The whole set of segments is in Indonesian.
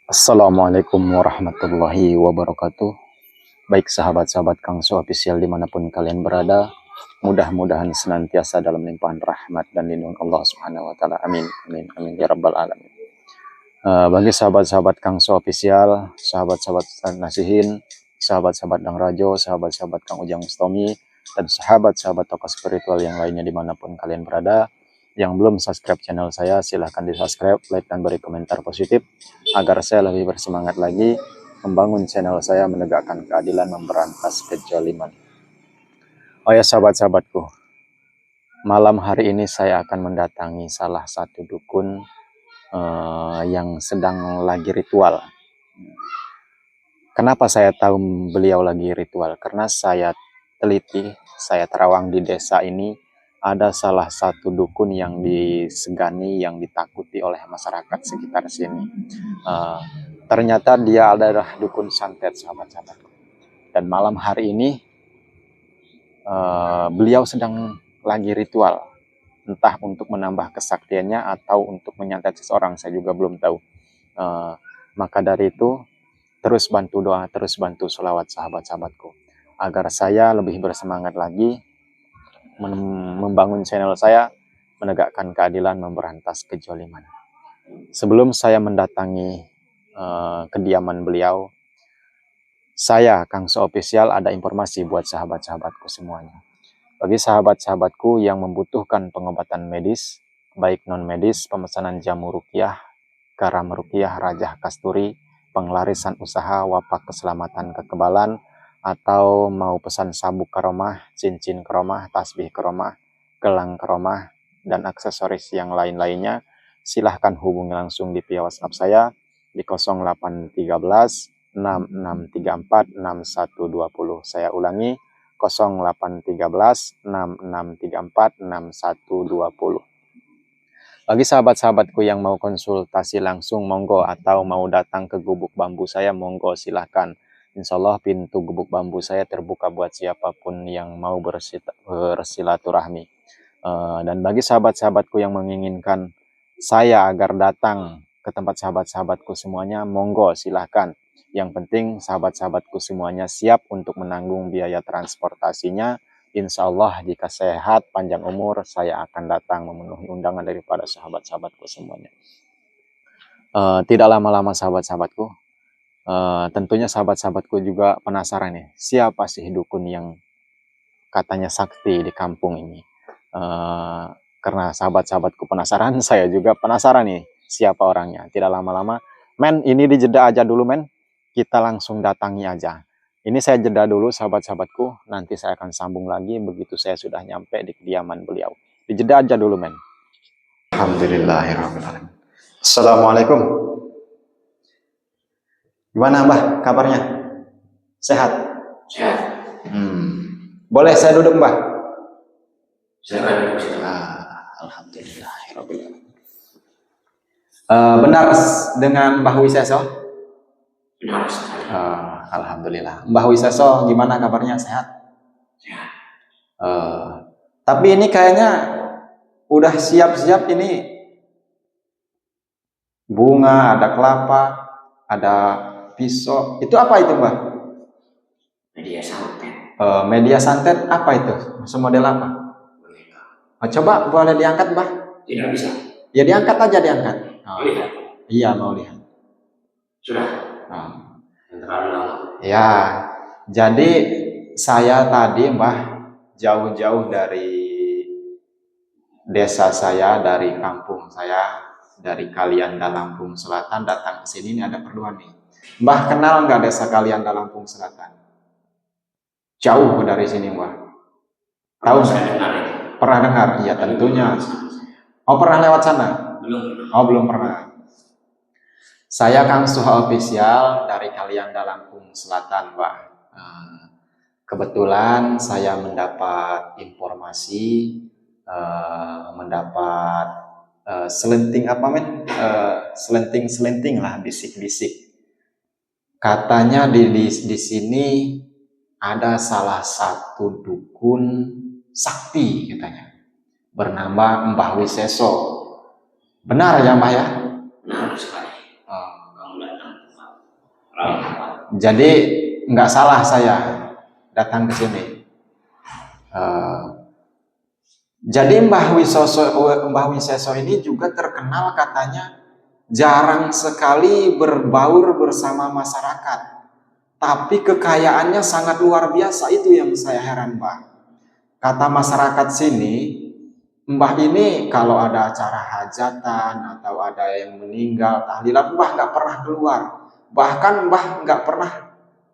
Assalamualaikum warahmatullahi wabarakatuh. Baik sahabat-sahabat Kang So Official dimanapun kalian berada, mudah-mudahan senantiasa dalam limpahan rahmat dan lindungan Allah Subhanahu Wa Taala. Amin, amin, amin ya rabbal alamin. Bagi sahabat-sahabat Kang So Official, sahabat-sahabat Nasihin, sahabat-sahabat Dang Rajo, sahabat-sahabat Kang Ujang Mustomi, dan sahabat-sahabat tokoh spiritual yang lainnya dimanapun kalian berada, yang belum subscribe channel saya, silahkan di subscribe, like, dan beri komentar positif agar saya lebih bersemangat lagi membangun channel saya, menegakkan keadilan, memberantas kezaliman. Oh ya sahabat-sahabatku, malam hari ini saya akan mendatangi salah satu dukun yang sedang lagi ritual. Kenapa saya tahu beliau lagi ritual? Karena saya teliti, saya terawang di desa ini ada salah satu dukun yang disegani, yang ditakuti oleh masyarakat sekitar sini. Ternyata dia adalah dukun santet, sahabat-sahabat. Dan malam hari ini beliau sedang lagi ritual, entah untuk menambah kesaktiannya atau untuk menyantet seseorang, saya juga belum tahu. Maka dari itu, terus bantu doa, terus bantu sholawat sahabat-sahabatku, agar saya lebih bersemangat lagi membangun channel saya, menegakkan keadilan, memberantas kezaliman. Sebelum saya mendatangi kediaman beliau, saya Kang So Official ada informasi buat sahabat-sahabatku semuanya. Bagi sahabat-sahabatku yang membutuhkan pengobatan medis, baik non-medis, pemesanan jamu ruqyah, garam ruqyah, rajah kasturi, pengelarisan usaha, wapak keselamatan kekebalan, atau mau pesan sabuk karomah, cincin karomah, tasbih karomah, gelang karomah, dan aksesoris yang lain-lainnya, silahkan hubungi langsung di via WhatsApp saya di 0813 6634 6120. Saya ulangi, 0813 6634 6120. Bagi sahabat-sahabatku yang mau konsultasi langsung, monggo, atau mau datang ke gubuk bambu saya, monggo silahkan. Insya Allah pintu gubuk bambu saya terbuka buat siapapun yang mau bersilaturahmi. Dan bagi sahabat-sahabatku yang menginginkan saya agar datang ke tempat sahabat-sahabatku semuanya, monggo silahkan. Yang penting sahabat-sahabatku semuanya siap untuk menanggung biaya transportasinya. Insya Allah jika sehat, panjang umur, saya akan datang memenuhi undangan daripada sahabat-sahabatku semuanya. Tidak lama-lama sahabat-sahabatku, tentunya sahabat-sahabatku juga penasaran nih, siapa sih dukun yang katanya sakti di kampung ini. Karena sahabat-sahabatku penasaran, saya juga penasaran nih, siapa orangnya. Tidak lama-lama, men, ini dijeda aja dulu men, kita langsung datangi aja. Ini saya jeda dulu sahabat-sahabatku, nanti saya akan sambung lagi begitu saya sudah nyampe di kediaman beliau. Dijeda aja dulu men. Alhamdulillahirrahmanirrahim. Assalamualaikum. Gimana Mbah kabarnya? Sehat? Sehat. Boleh saya duduk Mbah? Sehat. Alhamdulillahirrahmanirrahim. Benar dengan Mbah Wiseso? Benar sekali. Alhamdulillah. Mbah Wiseso gimana kabarnya, sehat? Sehat. Tapi ini kayaknya udah siap-siap ini bunga, ada kelapa, ada pisau. Itu apa itu Mbah? Media santet. Media santet apa itu? Semodel apa? Coba boleh diangkat Mbah? Tidak bisa. Ya diangkat aja, diangkat. Lihat. Iya mau lihat. Sudah. Terlalu lama. Ya, jadi saya tadi Mbah jauh-jauh dari desa saya, dari kampung saya, dari Kalianda Lampung Selatan datang ke sini. Ini ada perluan nih. Mbah kenal nggak desa Kalianda Lampung Selatan? Jauh dari sini Mbah. Tahu nggak? Pernah dengar? Iya tentunya. Oh pernah lewat sana? Belum. Oh belum pernah. Saya Kang So Official dari Kalianda Lampung Selatan, Mbak. Kebetulan saya mendapat informasi, mendapat selenting apa men? Selenting lah, bisik-bisik. Katanya di sini ada salah satu dukun sakti katanya, bernama Mbah Wiseso. Benar ya Mbah ya? Benar sekali. Kamu datang Jadi nggak salah saya datang ke sini. Jadi Mbah Wiseso ini juga terkenal katanya jarang sekali berbaur bersama masyarakat. Tapi kekayaannya sangat luar biasa, itu yang saya heran, Mbah. Kata masyarakat sini, Mbah ini kalau ada acara hajatan atau ada yang meninggal, tahlilan, Mbah nggak pernah keluar. Bahkan Mbah nggak pernah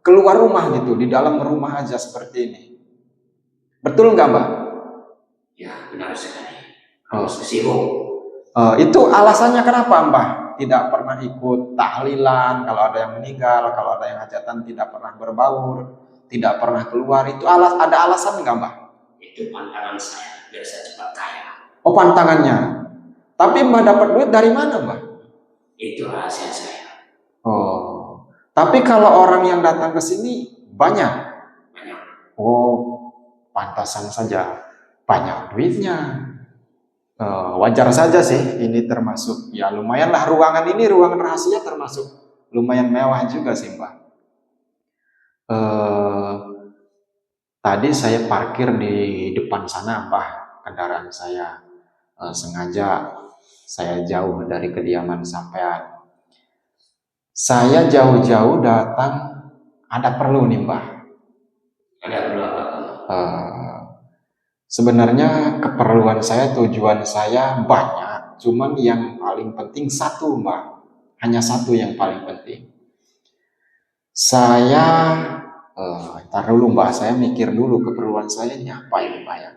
keluar rumah gitu, di dalam rumah aja seperti ini. Betul nggak, Mbah? Ya, benar sekali. Harus sibuk. Itu alasannya kenapa, Mbah? Tidak pernah ikut tahlilan, kalau ada yang meninggal, kalau ada yang hajatan tidak pernah berbaur, tidak pernah keluar. Itu ada alasan nggak, Mbah? Itu pantangan saya, biar saya cepat kaya. Oh, pantangannya. Tapi Mbah dapat duit dari mana, Mbah? Itu rahasia saya. Oh, tapi kalau orang yang datang ke sini banyak. Banyak. Oh, pantasan saja banyak duitnya. Wajar saja sih, ini termasuk ya lumayanlah ruangan ini, ruangan rahasia termasuk lumayan mewah juga sih, Mbah. Tadi saya parkir di depan sana, Mbah, kendaraan saya. Sengaja saya jauh dari kediaman sampean. Saya jauh-jauh datang, ada perlu nih, Mbah. Ada perlu apa? Sebenarnya keperluan saya, tujuan saya banyak, cuman yang paling penting satu, Mbak. Hanya satu yang paling penting. Saya, ntar dulu, Mbak, saya mikir dulu keperluan saya ini apa ini, Mbak ya.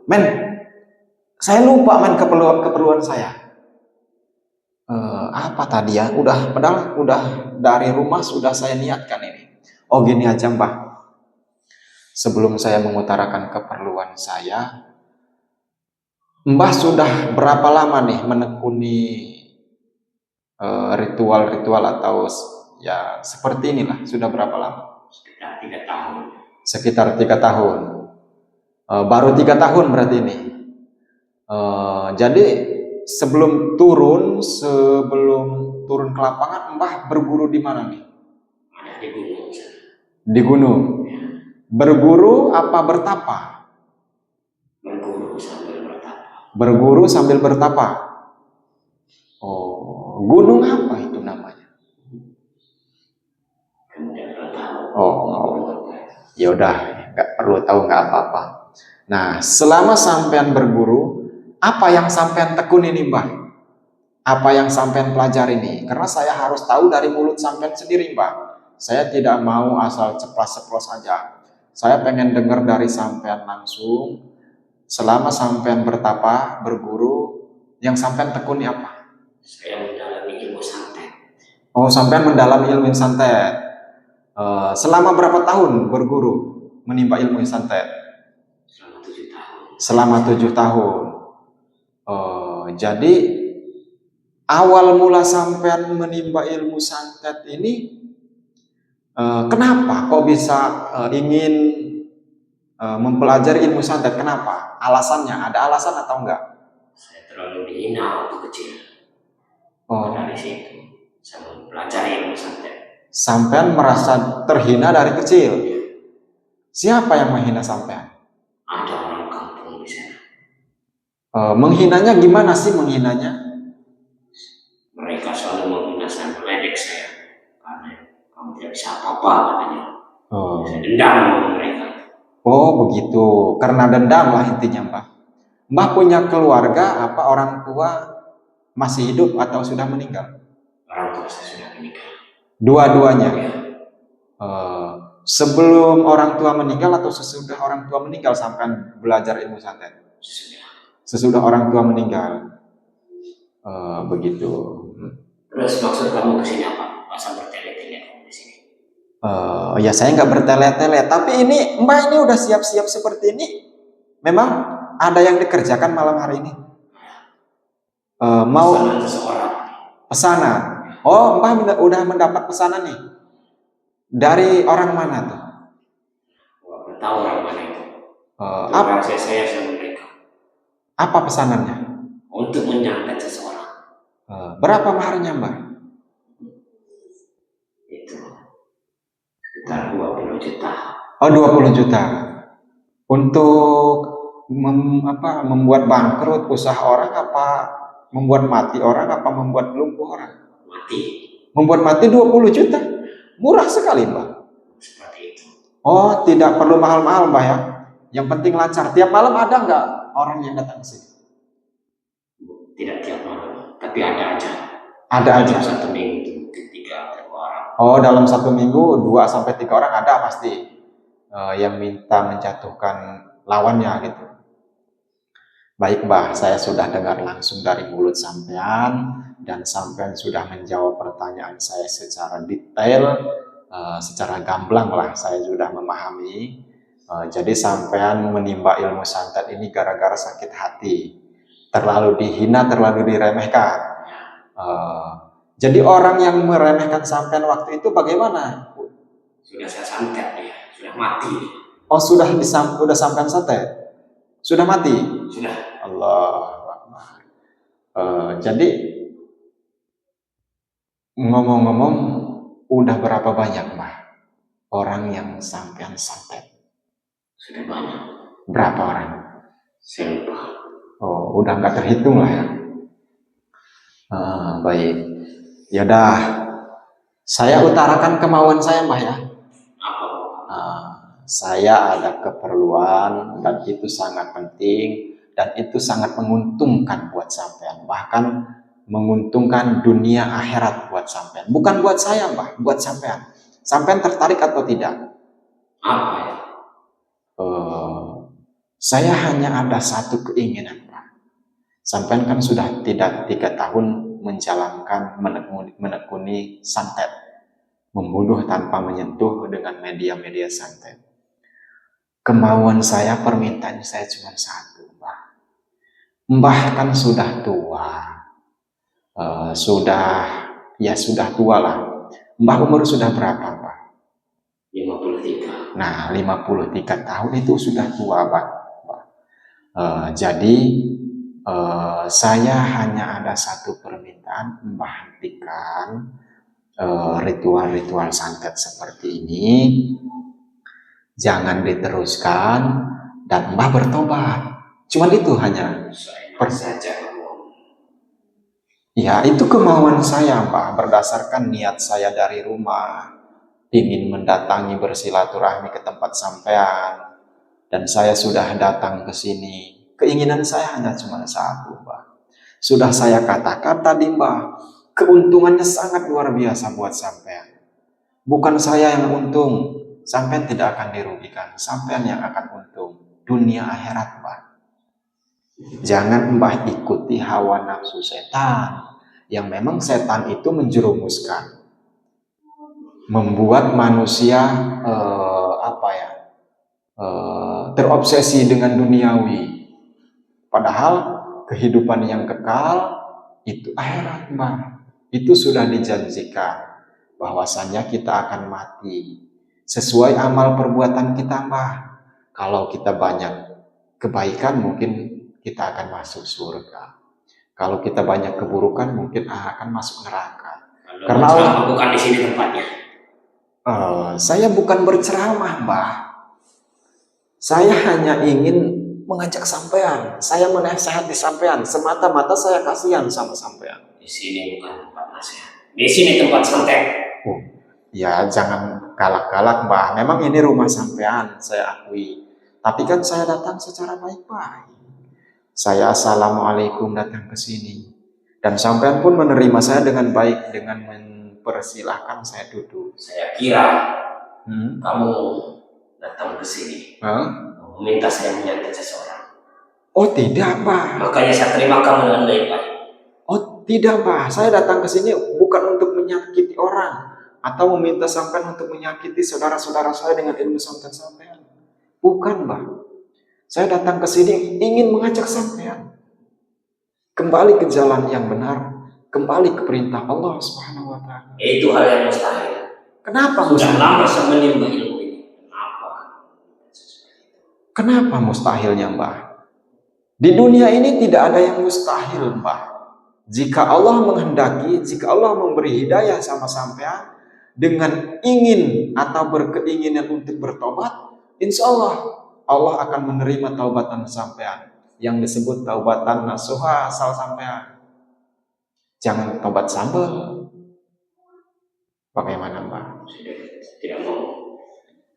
Men, saya lupa keperluan saya. Apa tadi ya? Padahal udah dari rumah sudah saya niatkan ini. Oh, gini aja, Mbak. Sebelum saya mengutarakan keperluan saya, Mbah sudah berapa lama nih menekuni ritual-ritual atau ya seperti inilah? Sudah berapa lama? Sekitar 3 tahun. Sekitar 3 tahun. Baru 3 tahun berarti ini. Jadi sebelum turun ke lapangan, Mbah berguru di mana nih? Ada di gunung. Di gunung. Berguru apa bertapa? Berguru sambil bertapa. Berguru sambil bertapa. Oh, gunung apa itu namanya? Oh, ya udah, nggak perlu tahu, nggak apa-apa. Nah, selama sampean berguru, apa yang sampean tekuni nih, Mbah? Apa yang sampean pelajari nih? Karena saya harus tahu dari mulut sampean sendiri, Mbah. Saya tidak mau asal ceplas-ceplos saja. Saya pengen dengar dari sampean langsung. Selama sampean bertapa, berguru, yang sampean tekuni apa? Saya mendalami ilmu santet. Oh, sampean mendalami ilmu santet. Selama berapa tahun berguru menimba ilmu santet? Selama 7 tahun. Selama 7 tahun. Jadi awal mula sampean menimba ilmu santet ini, kenapa kok bisa ingin mempelajari ilmu santet? Kenapa? Alasannya, ada alasan atau enggak? Saya terlalu dihina waktu kecil. Dari situ saya mempelajari ilmu santet. Sampean merasa terhina dari kecil. Siapa yang menghina sampean? Ada orang kampung di sana. Menghinanya gimana sih menghinanya? Mereka selalu menghina saya, meledek saya. Karena kamu tidak bisa apa-apa katanya. Saya dendam sama mereka. Oh begitu, karena dendam lah intinya, Mbah. Mbah punya keluarga apa orang tua masih hidup atau sudah meninggal? Orang tua saya sudah meninggal. Dua-duanya. Sebelum orang tua meninggal atau sesudah orang tua meninggal sampai belajar ilmu santet? Sesudah orang tua meninggal. Begitu. Terus maksud kamu kesini apa? Masa bertele-tele kamu di sini? Ya saya nggak bertele-tele, tapi ini Mbah ini udah siap-siap seperti ini. Memang ada yang dikerjakan malam hari ini. Mau pesanan seseorang. Pesanan. Oh, Mbah udah mendapat pesanan nih. Dari orang mana tuh? Nggak tahu orang mana itu. Apa saya sama mereka. Apa pesanannya? Untuk menyantet seseorang. Berapa maharnya, Mbah? juta. Oh, 20 juta. Untuk membuat bangkrut usaha orang, apa membuat mati orang, apa membuat lumpuh orang? Mati. Membuat mati 20 juta. Murah sekali, Mbak. Seperti itu. Oh, tidak perlu mahal-mahal, Mbak ya. Yang penting lancar. Tiap malam ada nggak orang yang datang ke sini? Tidak tiap malam, tapi ada aja. Ada aja. Dalam 1 minggu, 3 atau 4 orang. Oh, dalam 1 minggu 2 sampai 3 orang ada pasti yang minta menjatuhkan lawannya gitu. Baik, Mbah, saya sudah dengar langsung dari mulut sampean dan sampean sudah menjawab pertanyaan saya secara detail, secara gamblang lah saya sudah memahami. Jadi sampean menimba ilmu santet ini gara-gara sakit hati, terlalu dihina, terlalu diremehkan. Jadi orang yang meremehkan sampean waktu itu bagaimana? Sudah saya santet ya, sudah mati. Oh, sudah sampean santet? Sudah mati? Sudah. Allah. Jadi ngomong-ngomong, udah berapa banyak, Mbah, orang yang sampean santet? Sudah banyak. Berapa orang? Saya lupa. Oh, udah nggak terhitung lah ya. Baik. Yaudah, saya utarakan kemauan saya, Mbah ya. Apa? Saya ada keperluan dan itu sangat penting dan itu sangat menguntungkan buat sampean, bahkan menguntungkan dunia akhirat buat sampean. Bukan buat saya, Mbah, buat sampean. Sampean tertarik atau tidak? Apa ya? Saya hanya ada satu keinginan, Pak. Sampean kan sudah tidak 3 tahun menjalankan menekuni santet, membunuh tanpa menyentuh dengan media-media santet. Kemauan saya, permintaan saya cuma satu, Mbah. Mbah kan sudah tua, sudah tua lah. Mbah umur sudah berapa, Pak? 53. Nah, 53 tahun itu sudah tua, Pak. Jadi saya hanya ada satu permintaan, Mbah hentikan ritual-ritual santet seperti ini. Jangan diteruskan dan Mbah bertobat. Cuman itu hanya. Saja. Ya, itu kemauan saya, Mbah, berdasarkan niat saya dari rumah, ingin mendatangi bersilaturahmi ke tempat sampean, dan saya sudah datang ke sini. Keinginan saya hanya cuma satu, Mbah. Sudah saya katakan tadi, Mbah, keuntungannya sangat luar biasa buat sampean. Bukan saya yang untung, sampean tidak akan dirugikan, sampean yang akan untung dunia akhirat, Mbah. Jangan Mbah ikuti hawa nafsu setan, yang memang setan itu menjerumuskan, membuat manusia terobsesi dengan duniawi. Padahal kehidupan yang kekal itu akhirat, Mbah. Itu sudah dijanjikan bahwasannya kita akan mati sesuai amal perbuatan kita, Mbah. Kalau kita banyak kebaikan, mungkin kita akan masuk surga. Kalau kita banyak keburukan, mungkin akan masuk neraka. Karena Allah bukan di sini tempatnya. Saya bukan berceramah, Mbah. Saya hanya ingin mengajak sampean. Saya menasihati sampean. Semata-mata saya kasihan sama sampean. Di sini bukan tempat nasihat. Di sini tempat santet. Ya, jangan galak-galak, Mbah. Memang ini rumah sampean, saya akui. Tapi kan saya datang secara baik-baik. Saya assalamualaikum datang ke sini. Dan sampean pun menerima saya dengan baik, dengan mempersilahkan saya duduk. Saya kira kamu datang ke sini meminta saya menyantet seseorang. Oh tidak, Pak. Makanya saya terima kamu dengan baik-baik. Oh tidak, Pak. Saya datang ke sini bukan untuk menyakiti orang atau meminta sampean untuk menyakiti saudara-saudara saya dengan ilmu santet sampean. Bukan, Pak. Saya datang ke sini ingin mengajak sampean kembali ke jalan yang benar, kembali ke perintah Allah Subhanahu wa taala. Itu hal yang mustahil. Kenapa Sudah mustahil? lama saya menimba ilmu ini. Kenapa mustahilnya, Mbah? Di dunia ini tidak ada yang mustahil, Mbah. Jika Allah menghendaki, jika Allah memberi hidayah sama sampean, dengan ingin atau berkeinginan untuk bertobat, insya Allah Allah akan menerima taubatan sampean yang disebut taubatan nasuha asal sampean. Jangan tobat sambal. Bagaimana Mbah? Tidak mau.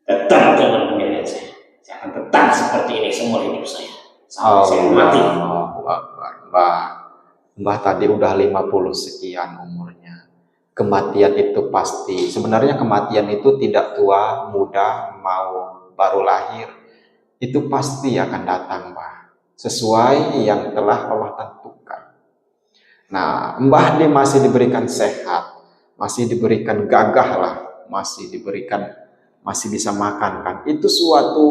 Tetap dengan penilaian saya. Saya akan tetap seperti ini seumur hidup saya. Sampai saya mati. Mbah tadi udah 50 sekian umurnya. Kematian itu pasti. Sebenarnya kematian itu tidak tua, muda, mau baru lahir. Itu pasti akan datang, Mbah. Sesuai yang telah Allah tentukan. Nah, Mbah ini masih diberikan sehat, masih diberikan gagah lah, masih bisa makan kan. Itu suatu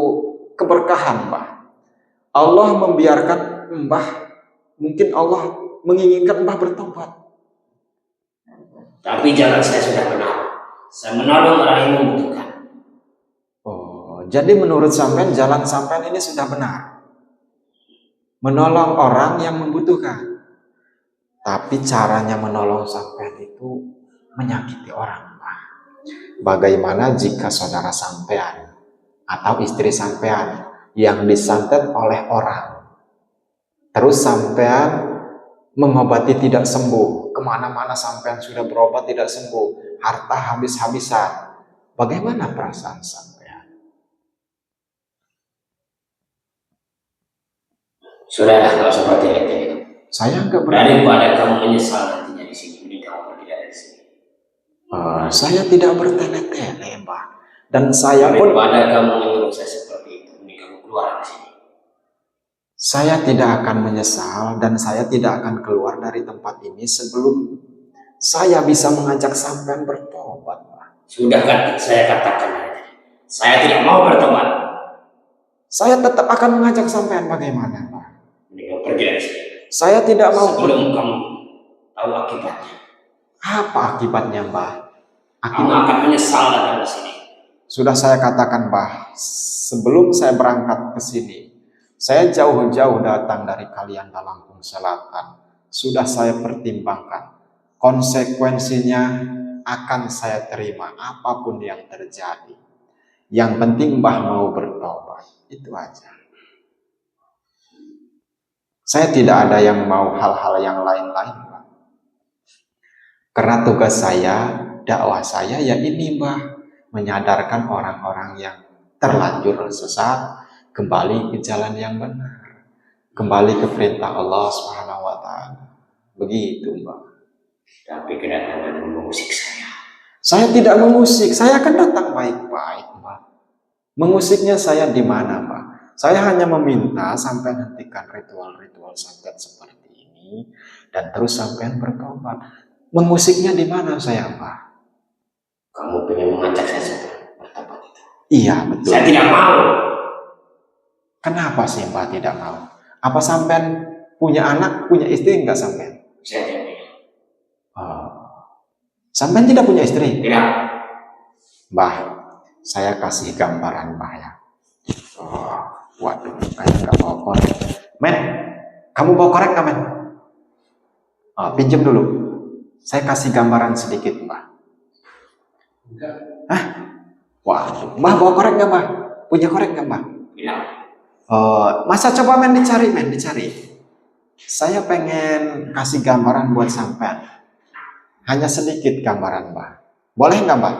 keberkahan, Mbah. Allah membiarkan Mbah, mungkin Allah menginginkan Mbah bertobat. Tapi jalan saya sudah benar. Saya menolong orang yang membutuhkan. Oh, jadi menurut sampean jalan sampean ini sudah benar. Menolong orang yang membutuhkan. Tapi caranya menolong sampean itu menyakiti orang, Mbah. Bagaimana jika saudara sampean atau istri sampean yang disantet oleh orang, terus sampean mengobati tidak sembuh, kemana-mana sampean sudah berobat tidak sembuh, harta habis-habisan, bagaimana perasaan sampean? Sudah, kalau seperti itu. Saya enggak berani. Daripada kamu menyesal nantinya di sini, ini kamu pergi dari sini. Saya tidak bertele-tele, Mbah. Dan saya pun daripada kamu menyuruh saya seperti itu, ini kamu keluar dari sini. Saya tidak akan menyesal dan saya tidak akan keluar dari tempat ini sebelum saya bisa mengajak sampean bertobat, Pak. Sudah kan saya katakan, saya tidak mau bertobat. Saya tetap akan mengajak sampean, bagaimana, Pak? Ini kamu pergi dari sini. Saya tidak mau. Sebelum kamu tahu akibatnya. Apa akibatnya, Mbah? Kamu akan menyesal datang ke sini. Sudah saya katakan, Mbah, sebelum saya berangkat ke sini, saya jauh-jauh datang dari Kalianda Lampung Selatan. Sudah saya pertimbangkan. Konsekuensinya akan saya terima apapun yang terjadi. Yang penting Mbah mau bertobat. Itu aja. Saya tidak ada yang mau hal-hal yang lain-lain, Mbah. Karena tugas saya, dakwah saya ya ini, Mbah. Menyadarkan orang-orang yang terlanjur sesat kembali ke jalan yang benar, kembali ke perintah Allah Subhanahu wa Ta'ala. Begitu, Mbak. Tapi kedatangan mengusik saya. Saya tidak mengusik, saya akan datang baik-baik, Mbak. Mengusiknya saya di mana, Mbak? Saya hanya meminta sampai hentikan ritual-ritual santet seperti ini dan terus sampai bertobat. Mengusiknya di mana saya, Mbak? Kamu pengen mengajak saya bertobat itu? Iya, betul. Saya tidak mau. Kenapa sih Mbak tidak mau? Apa sampean punya anak, punya istri enggak sampean? Saya tidak punya. Sampean tidak punya istri? Tidak. Mbah, saya kasih gambaran Mbah ya. Waduh, kayak nggak bawa korek. Men, kamu bawa korek nggak, men? Pinjam dulu. Saya kasih gambaran sedikit, Mbah. Enggak. Hah? Waduh, Mbah bawa korek nggak, Mbah? Punya korek nggak, Mbah? Tidak. Masa coba men dicari. Saya pengen kasih gambaran buat sampean. Hanya sedikit gambaran, Mbah. Boleh nggak, Mbah?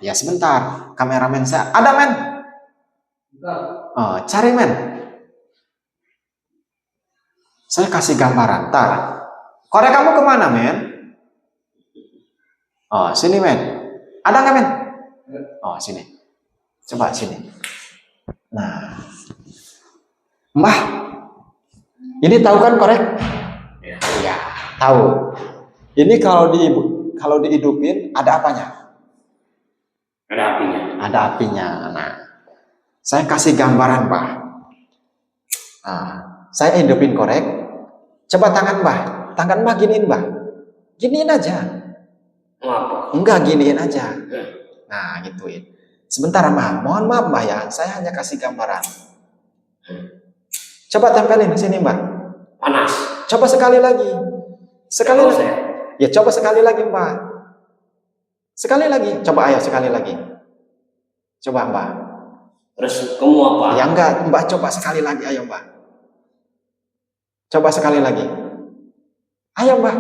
Ya sebentar. Kameramen saya ada, men. Cari, men. Saya kasih gambaran. Tar. Korek kamu kemana, men? Sini, men. Ada nggak, men? Sini. Coba sini. Nah, Mbah, ini tahu kan korek? Ya, tahu. Ini kalau dihidupin ada apanya? Ada apinya. Ada apinya. Nah, saya kasih gambaran, Mbah. Nah, saya hidupin korek. Coba tangan Mbah, tangan Mbah giniin, Mbah. Giniin aja. Apa? Enggak, giniin aja. Nah, gituin. Sebentar, Mbah. Mohon maaf, Mbah ya. Saya hanya kasih gambaran. Coba tempelin di sini, Mbah. Panas. Coba sekali lagi. Sekali lagi. Saya. Ya, coba sekali lagi, Mbah. Sekali lagi, coba ayo sekali lagi. Coba Mbah. Terus kamu apa? Ya enggak, Mbah coba sekali lagi, ayo Mbah. Coba sekali lagi. Ayo Mbah.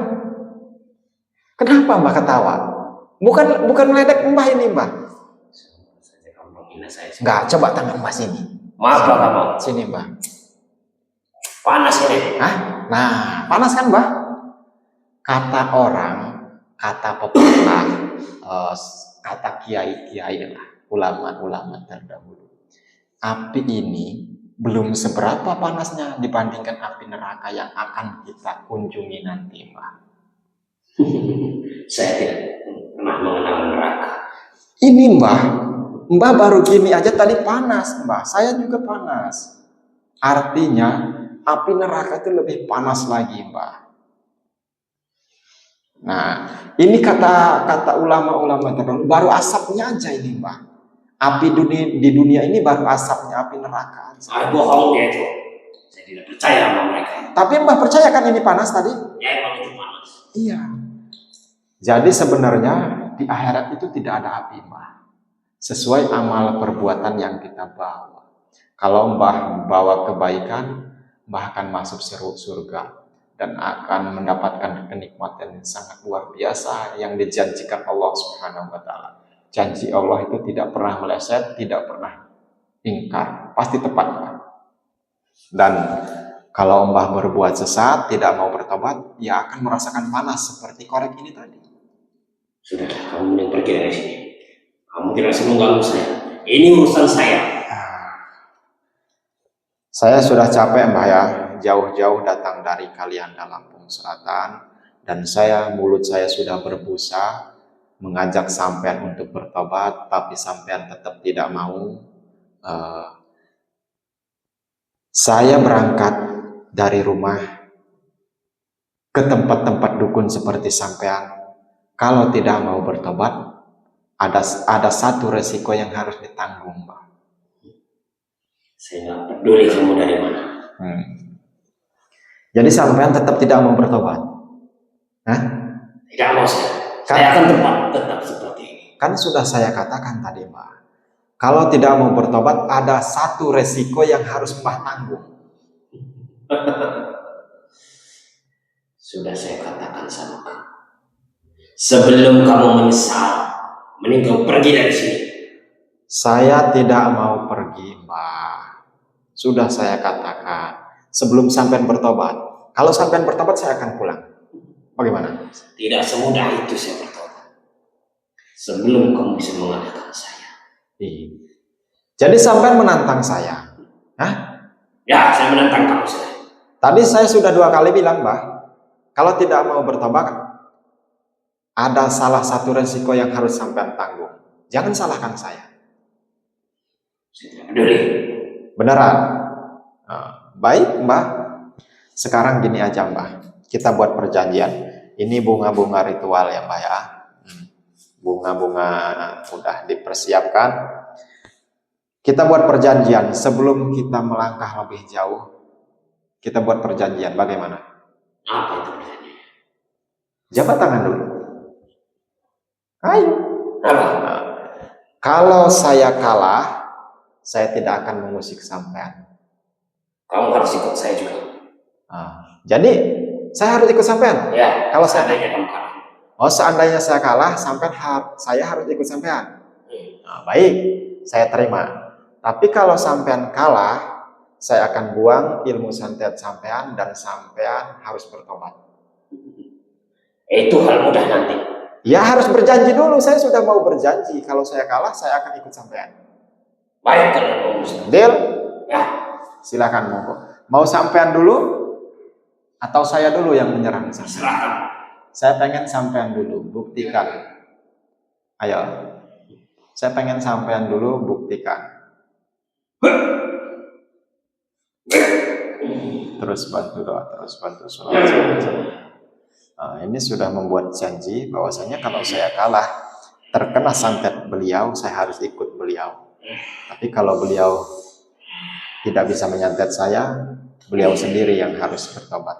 Kenapa Mbah ketawa? Bukan meledek Mbah ini Mbah. Kamu menghina saya. Enggak, coba tangan Mbah sini. Maaf Pak kamu. Sini Mbah. Panas ini. Hah? Nah, panas kan Mbah? Kata orang, kata pepatah, kata kiai-kiai lah, ulama-ulama terdahulu. Api ini belum seberapa panasnya dibandingkan api neraka yang akan kita kunjungi nanti, Mbah. Saya tidak pernah mengenal neraka. Ini Mbah, Mbah baru gini aja tadi panas, Mbah. Saya juga panas. Artinya api neraka itu lebih panas lagi, Mbah. Nah, ini kata ulama-ulama terdahulu, baru asapnya aja ini, Mbah. Api di dunia ini baru asapnya api neraka. Saya bohong dia itu. Saya tidak percaya sama mereka. Tapi Mbah percaya kan ini panas tadi? Ya emang itu panas. Iya. Jadi sebenarnya di akhirat itu tidak ada api, Mbah. Sesuai amal perbuatan yang kita bawa. Kalau Mbah bawa kebaikan, Mbah akan masuk surga dan akan mendapatkan kenikmatan yang sangat luar biasa yang dijanjikan Allah Subhanahu wa taala. Janji Allah itu tidak pernah meleset, tidak pernah ingkar, pasti tepat, Mbah. Dan kalau Mbah berbuat sesat, tidak mau bertobat, ya akan merasakan panas seperti korek ini tadi. Sudah, kamu mending pergi dari sini. Kamu tidak usah mengganggu saya. Ini urusan saya. Saya sudah capek, Mbah ya, jauh-jauh datang dari kalian Lampung Selatan, dan mulut saya sudah berbusa mengajak sampean untuk bertobat, tapi sampean tetap tidak mau. Saya berangkat dari rumah ke tempat-tempat dukun seperti sampean. Kalau tidak mau bertobat, ada satu resiko yang harus ditanggung, Mbah. Saya nggak peduli kamu dari mana. Jadi sampean tetap tidak mau bertobat? Hah? Tidak mau saya. Saya akan tetap seperti ini. Kan sudah saya katakan tadi, Mbah. Kalau tidak mau bertobat, ada satu resiko yang harus Mbah tanggung. Sudah saya katakan sama kamu. Sebelum kamu menyesal, mending kamu pergi dari sini. Saya tidak mau pergi, Mbah. Sudah saya katakan, sebelum sampean bertobat. Kalau sampean bertobat, saya akan pulang. Bagaimana? Tidak semudah itu saya bertobat. Sebelum kamu bisa mengalahkan saya. Jadi sampean menantang saya. Hah? Ya, saya menantang kamu saya. Tadi saya sudah 2 kali bilang, Mbah, kalau tidak mau bertobat, ada salah satu resiko yang harus sampean tanggung. Jangan salahkan saya. Saya tidak peduli. Beneran? Baik, Mbah. Sekarang gini aja, Mbah. Kita buat perjanjian. Ini bunga-bunga ritual ya, Mbah ya. Bunga-bunga udah dipersiapkan. Kita buat perjanjian sebelum kita melangkah lebih jauh. Kita buat perjanjian. Bagaimana? Apa itu perjanjian? Jabat tangan dulu. Ayo. Apa? Kalau saya kalah, saya tidak akan mengusik sampean. Kamu harus ikut saya juga. Jadi saya harus ikut sampean. Ya. Kalau saya kamu kalah. seandainya saya kalah, saya harus ikut sampean. Baik, saya terima. Tapi kalau sampean kalah, saya akan buang ilmu santet sampean dan sampean harus bertobat. Itu hal mudah nanti. Ya harus berjanji dulu. Saya sudah mau berjanji. Kalau saya kalah, saya akan ikut sampean. Baik kalau kamu. Deal? Ya. Silakan monggo. Mau sampean dulu atau saya dulu yang menyerang? Serahkan. Saya pengen sampean dulu, buktikan. Ayo. Saya pengen sampean dulu, buktikan. Terus bantu doa, terus bantu sholat. Ini sudah membuat janji bahwasanya kalau saya kalah, terkena santet beliau, saya harus ikut beliau. Tapi kalau beliau tidak bisa menyantet saya, beliau sendiri yang harus bertobat.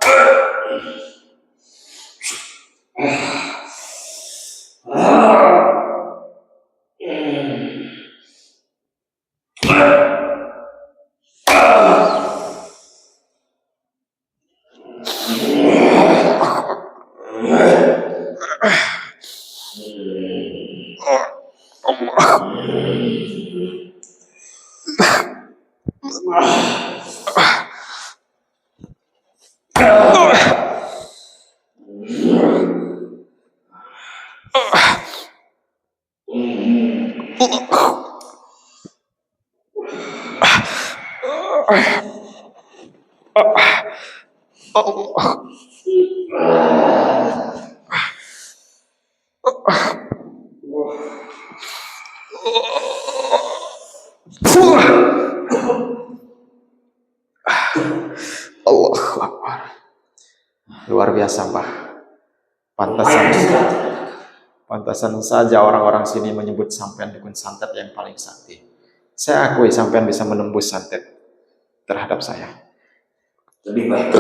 luar biasa, Mbah. Lumayan juga. Pantasan saja orang-orang sini menyebut sampean dukun santet yang paling sakti. Saya akui sampean bisa menembus santet terhadap saya. Lebih baik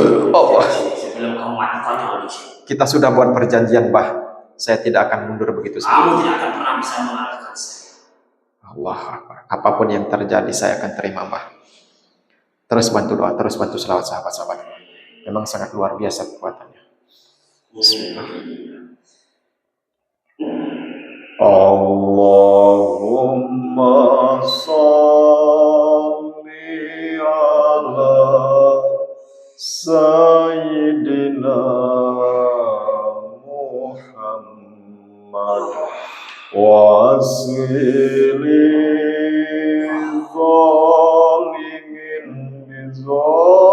sebelum kamu mati konyol di sini. Kita sudah buat perjanjian, Mbah. Saya tidak akan mundur begitu saja. Kamu tidak akan pernah bisa mengalahkan saya. Allah Akbar. Apapun yang terjadi saya akan terima, Mbah. Terus bantu doa, terus bantu selawat sahabat-sahabat. Memang sangat luar biasa kekuatannya. Bismillah. Allahumma salli ala Sayyidina Muhammad wa asli zalimin bizalimin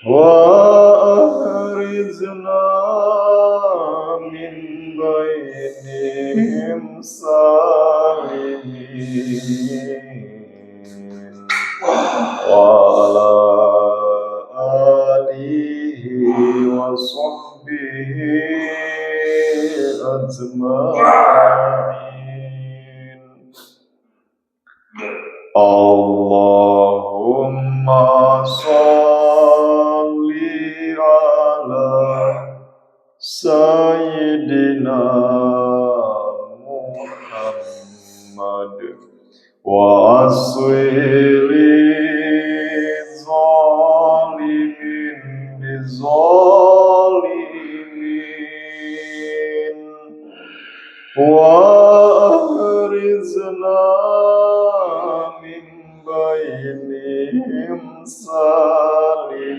wa ahrizna min bainihim salimin wa ala alihi wa sahbihi ajma'in. Allahumma salli ala Sayyidina Muhammad wa asli zalimin bizalimin wa ahrizna min bainihim salimin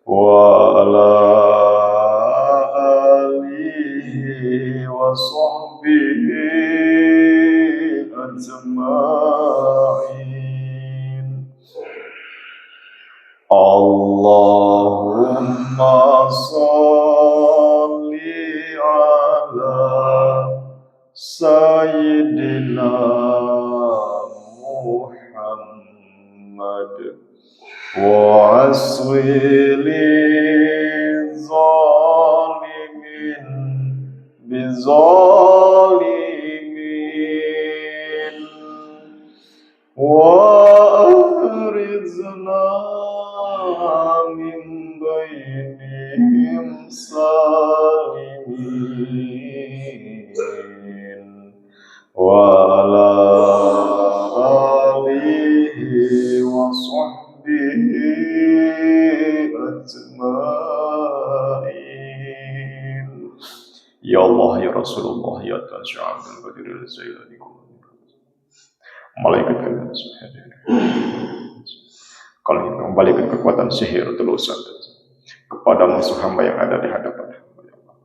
wa ala alihi wa sahbihi ajma'in. Allahumma salli ala Sayyidina Muhammad wa asli zalimin bizalimin wa ahrizna min bainihim salimin wa ala alihi wa sahbihi ajma'in. Ya Allah, ya Rasulullah, ya Tuhan Syai'ul Qadir al-Zailani, malaikat kalian kalau kita kembalikan kekuatan sihir telusan kepada musuh hamba yang ada di hadapan hamba ya Allah.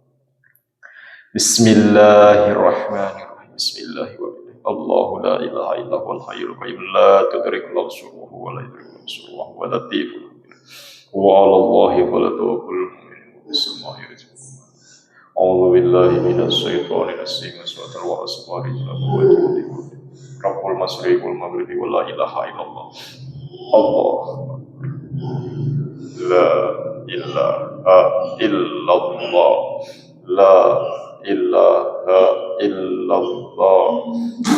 Bismillahirrahmanirrahim. Bismillahirrahmanirrahim. Allahu la ilaha illa huwal hayyul qayyum la tudrikuhu absaruhu wa la yudrikuhu absaruhu wa latiful khabir. Wa 'ala Allahi falyatawakkalul mu'minun. Bismillahirrahmanirrahim. A'udzu billahi minasy syaithanir rajim. Bismillahir rahmanir rahim. Rabbul masyriqi wal maghribi wa la ilaha illallah. Allah la ilaha illallah. La ilaha illallah.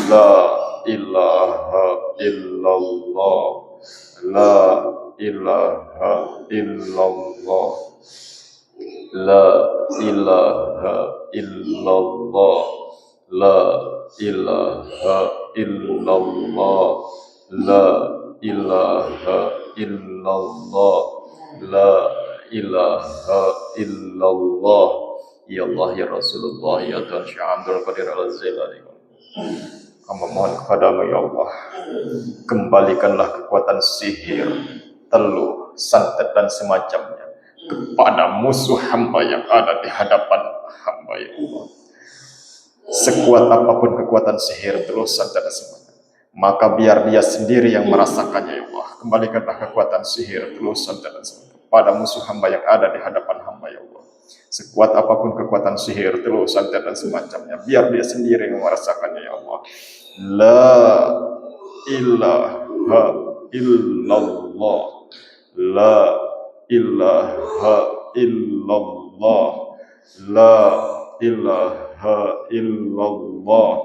La ilaha illallah. La ilaha illallah. La ilaha illallah. La ilaha illallah. La ilaha illallah. La ilaha illallah. Ya Allah, ya Rasulullah, ya Tuhan Syai'ul Qadir al-Zailani, hamba mohon kepadamu ya Allah, kembalikanlah kekuatan sihir, teluh, santet dan semacamnya kepada musuh hamba yang ada di hadapan hamba ya Allah. Sekuat apapun kekuatan sihir, teluh, santet dan semacamnya, maka biar dia sendiri yang merasakannya ya Allah. Kembalikanlah kekuatan sihir, teluh, santet dan semacamnya pada musuh hamba yang ada di hadapan hamba ya Allah. Sekuat apapun kekuatan sihir, teluh, santet dan semacamnya, biar dia sendiri yang merasakannya ya Allah. La ilaha illallah, la ilaha illallah, la ilaha illallah,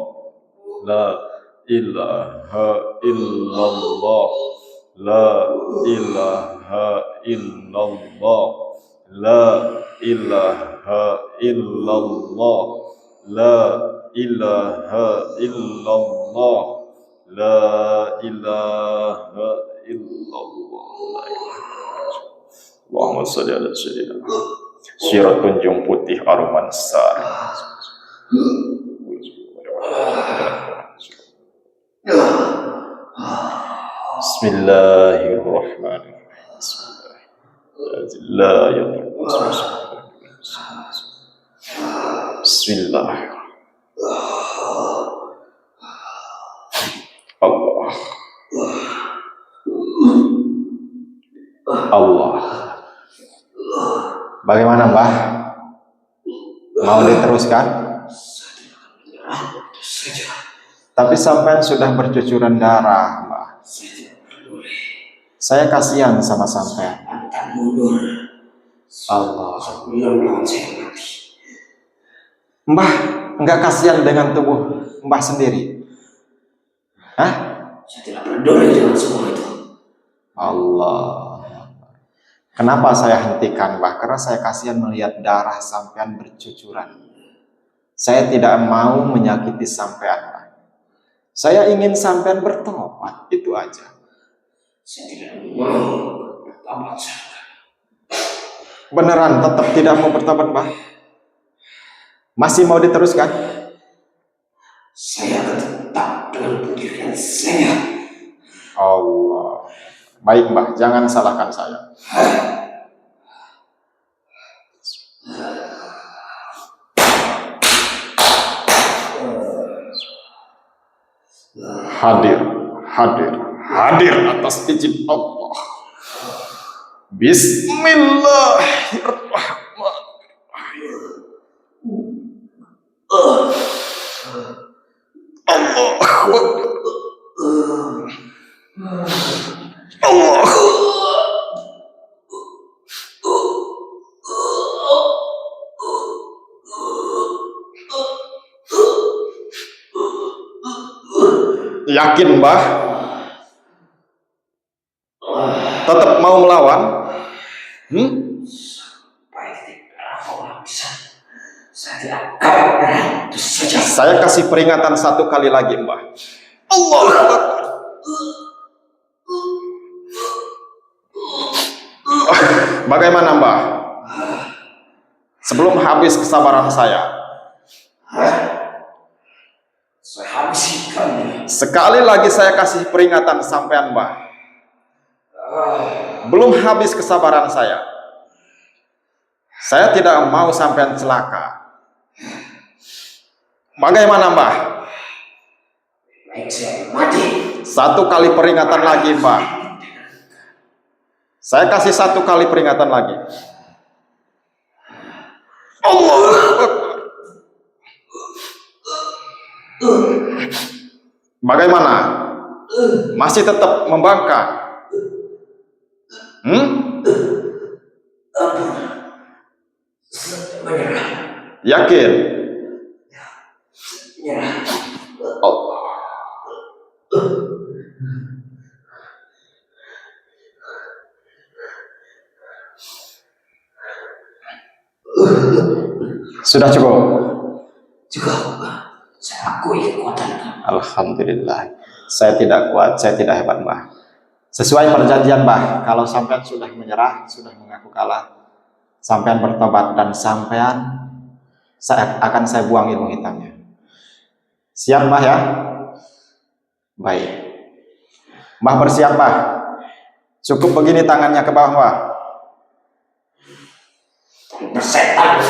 la ilaha illallah, la ilaha illallah, la ilaha illallah, la ilaha illallah, la ilaha illallah. Allahumma sholli ala sayyidina Syiratun jung putih aruman sari. Bismillahirrahmanirrahim. Bismillah. Allah. Allah. Bagaimana, Mbah? Mau diteruskan? Tapi sampean sudah bercucuran darah, Mbah. Saya kasihan sama sampean. Allah. Mbah, enggak kasihan dengan tubuh Mbah sendiri? Hah? Saya tidak peduli dengan semua itu. Allah. Kenapa saya hentikan, Mbah? Karena saya kasihan melihat darah sampean bercucuran. Saya tidak mau menyakiti sampean, Mbah. Saya ingin sampean bertobat, itu aja. Saya tidak mau bertobat. Beneran tetap tidak mau bertobat, Mbah? Masih mau diteruskan? Saya tetap dengan pendirian saya. Allah. Baik, Mbah, jangan salahkan saya. Hadir atas izin Allah. Bismillahirrahmanirrahim. Allah. Allah. Yakin, Mbah? Tetap mau melawan? Saya kasih peringatan satu kali lagi, Mbah. Allah. Bagaimana, Mbah? Sebelum habis kesabaran saya. Sekali lagi saya kasih peringatan sampean, Mbah. Belum habis kesabaran saya. Saya tidak mau sampean celaka. Bagaimana, Mbah? Satu kali peringatan lagi, Mbah. Saya kasih satu kali peringatan lagi. Allah. Bagaimana? Masih tetap membangkang? Yakin? Allah. Sudah cukup? Cukup. Saya akui kekuatan kamu. Alhamdulillah. Saya tidak kuat, saya tidak hebat, Mbah. Sesuai perjanjian, Mbah, kalau sampean sudah menyerah, sudah mengaku kalah, sampean bertobat dan sampean akan saya buang ilmu hitamnya. Siap, Mbah, ya? Baik. Mbah bersiap, Mbah. Cukup begini tangannya ke bawah, Mbah. Bersetan.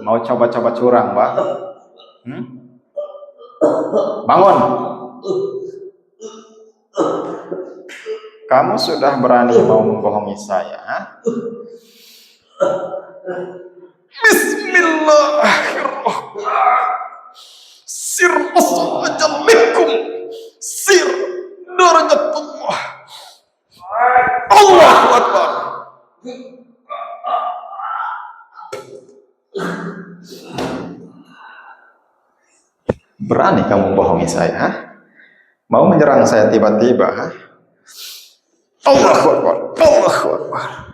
Mau coba-coba curang, Mbah? Bangun. Kamu sudah berani mau membohongi saya? Bismillahirrahmanirrahim. Sir asalamualaikum. Sir darajatullah. Allahu Akbar. Berani kamu bohongi saya, ha? Mau menyerang saya tiba-tiba, ha? Allahu Akbar. Allahu Akbar.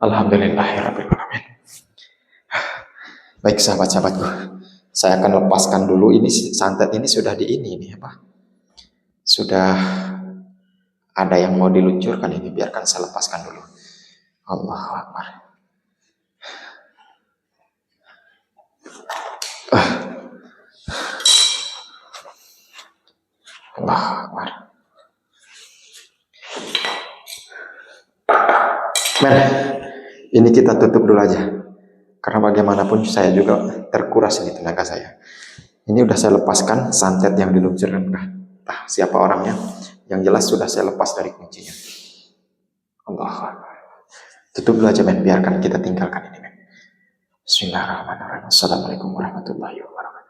Alhamdulillahirabbil alamin. Baik sahabat-sahabatku, saya akan lepaskan dulu ini santet ini sudah di ini nih apa? Sudah ada yang mau diluncurkan ini, biarkan saya lepaskan dulu. Allahu Akbar. Allahu Akbar. Men, ini kita tutup dulu aja. Karena bagaimanapun saya juga terkuras di tenaga saya. Ini udah saya lepaskan santet yang diluncurkan. Entah siapa orangnya. Yang jelas sudah saya lepas dari kuncinya. Allahu Akbar. Tutup dulu aja men, biarkan kita tinggalkan ini men. Bismillahirrahmanirrahim. Assalamualaikum warahmatullahi wabarakatuh.